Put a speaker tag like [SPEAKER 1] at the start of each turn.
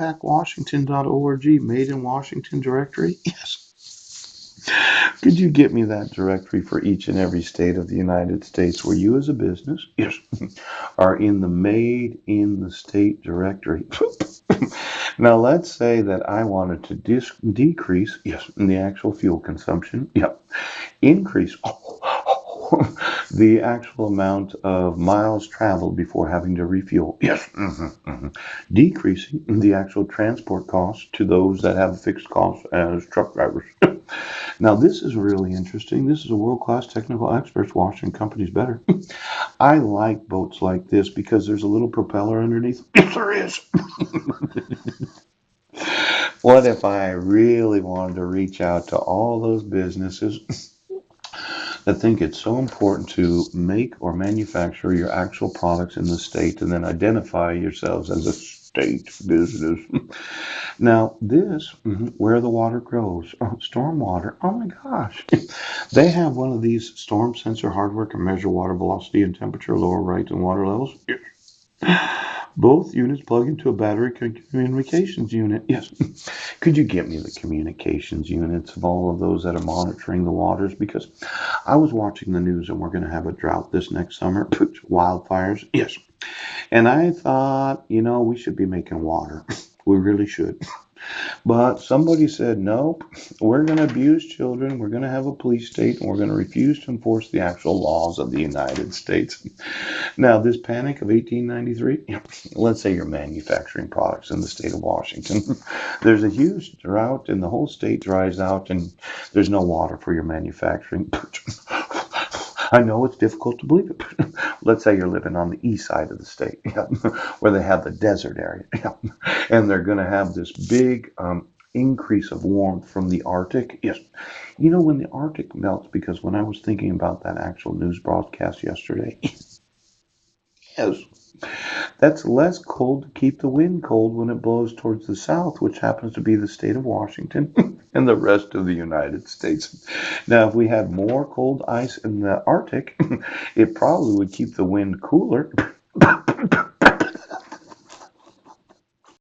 [SPEAKER 1] MakePackWashington.org, Made in Washington directory? Yes. Could you get me that directory for each and every state of the United States where you as a business, yes, are in the Made in the State directory? Now, let's say that I wanted to decrease, yes, the actual fuel consumption, yep, increase the actual amount of miles traveled before having to refuel, yes, decreasing the actual transport costs to those that have fixed costs as truck drivers. Now, this is really interesting. This is a world-class technical experts washing companies better. I like boats like this because there's a little propeller underneath. Yes, there is. What if I really wanted to reach out to all those businesses that think it's so important to make or manufacture your actual products in the state and then identify yourselves as a state business? Now, this, where the water grows, storm water, oh my gosh. They have one of these storm sensor hardware can measure water velocity and temperature, lower right and water levels. Both units plug into a battery communications unit. Yes. Could you get me the communications units of all of those that are monitoring the waters? Because I was watching the news and we're going to have a drought this next summer, wildfires. Yes. And I thought, we should be making water. We really should. But somebody said, nope, we're going to abuse children. We're going to have a police state and we're going to refuse to enforce the actual laws of the United States. Now, this panic of 1893, let's say you're manufacturing products in the state of Washington. There's a huge drought and the whole state dries out and there's no water for your manufacturing. I know it's difficult to believe it. Let's say you're living on the east side of the state, where they have the desert area, and they're going to have this big increase of warmth from the Arctic. Yes, when the Arctic melts, because when I was thinking about that actual news broadcast yesterday, yes, that's less cold to keep the wind cold when it blows towards the south, which happens to be the state of Washington and the rest of the United States. Now, if we had more cold ice in the Arctic, it probably would keep the wind cooler